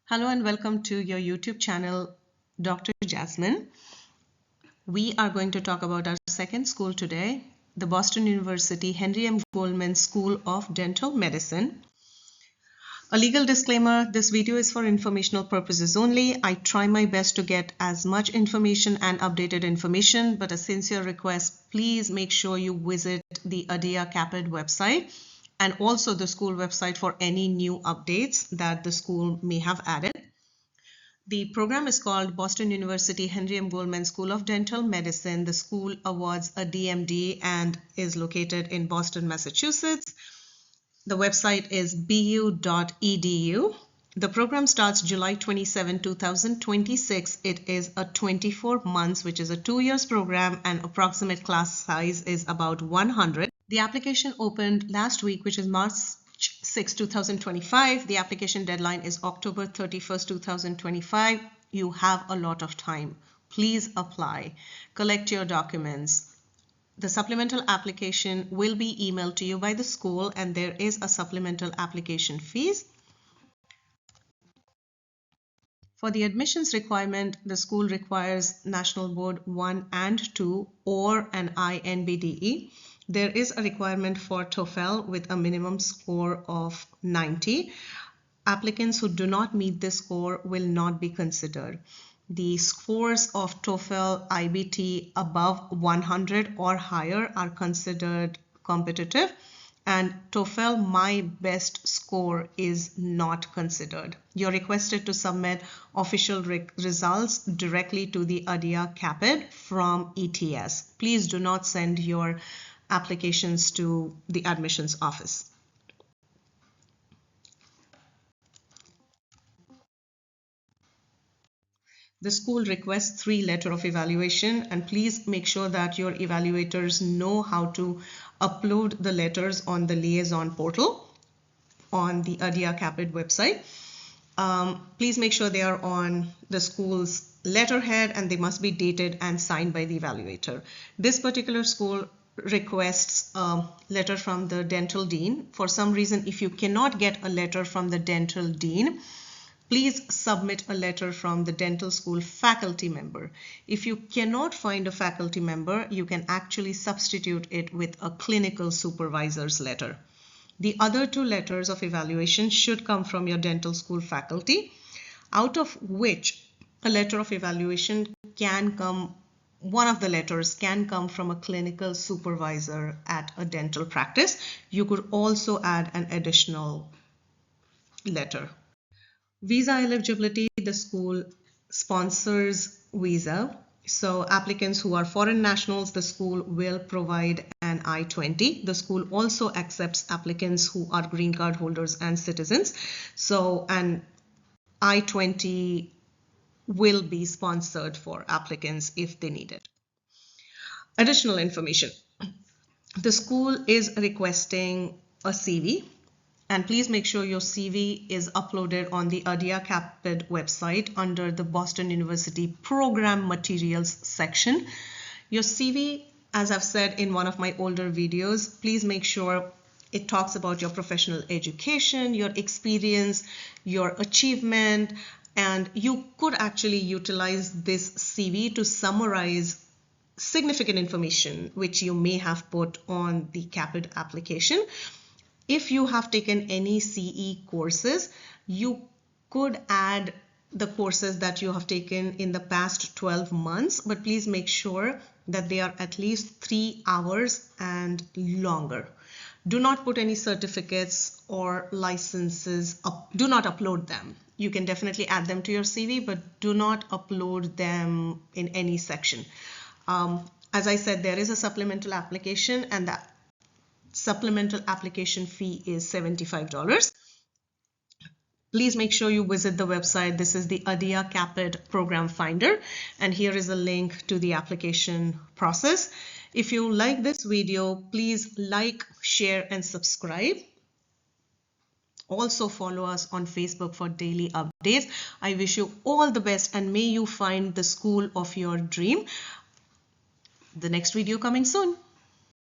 Hello and welcome to your YouTube channel, Dr. Jasmine. We are going to talk about our second school today, the Boston University Henry M. Goldman School of Dental Medicine. A legal disclaimer, this video is for informational purposes only. I try my best to get as much information and updated information, but a sincere request, please make sure you visit the CAAPID website and also the school website for any new updates that the school may have added. The program is called Boston University Henry M. Goldman School of Dental Medicine. The school awards a DMD and is located in Boston, Massachusetts. The website is bu.edu. The program starts July 27, 2026. It is a 24 months, which is a 2 years program, and approximate class size is about 100. The application opened last week, which is March 6, 2025. The application deadline is October 31st, 2025. You have a lot of time. Please apply. Collect your documents. The supplemental application will be emailed to you by the school, and there is a supplemental application fees. For the admissions requirement, the school requires National Board 1 and 2 or an INBDE. There is a requirement for TOEFL with a minimum score of 90. Applicants who do not meet this score will not be considered. The scores of TOEFL IBT above 100 or higher are considered competitive, and TOEFL My Best score is not considered. You're requested to submit official results directly to the CAAPID from ETS. Please do not send your applications to the admissions office. The school requests 3 letters of evaluation, and please make sure that your evaluators know how to upload the letters on the liaison portal on the CAAPID website. Please make sure they are on the school's letterhead and they must be dated and signed by the evaluator. This particular school requests a letter from the dental dean. For some reason, if you cannot get a letter from the dental dean, please submit a letter from the dental school faculty member. If you cannot find a faculty member, you can actually substitute it with a clinical supervisor's letter. The other 2 letters of evaluation should come from your dental school faculty, out of which a letter of evaluation can come, one of the letters can come from a clinical supervisor at a dental practice. You could also add an additional letter. Visa eligibility, the school sponsors visa. So applicants who are foreign nationals, the school will provide an I-20. The school also accepts applicants who are green card holders and citizens. So an I-20 will be sponsored for applicants if they need it. Additional information. The school is requesting a CV. And please make sure your CV is uploaded on the CAAPID website under the Boston University Program Materials section. Your CV, as I've said in one of my older videos, please make sure it talks about your professional education, your experience, your achievement, and you could actually utilize this CV to summarize significant information which you may have put on the CAAPID application. If you have taken any CE courses, you could add the courses that you have taken in the past 12 months, but please make sure that they are at least 3 hours and longer. Do not put any certificates or licenses up. Do not upload them. You can definitely add them to your CV, but do not upload them in any section. As I said, there is a supplemental application, and that supplemental application fee is $75. Please make sure you visit the website. This is the CAAPID program finder, and here is a link to the application process. If you like this video, please like, share, and subscribe. Also follow us on Facebook for daily updates. I wish you all the best, and may you find the school of your dream. The next video coming soon.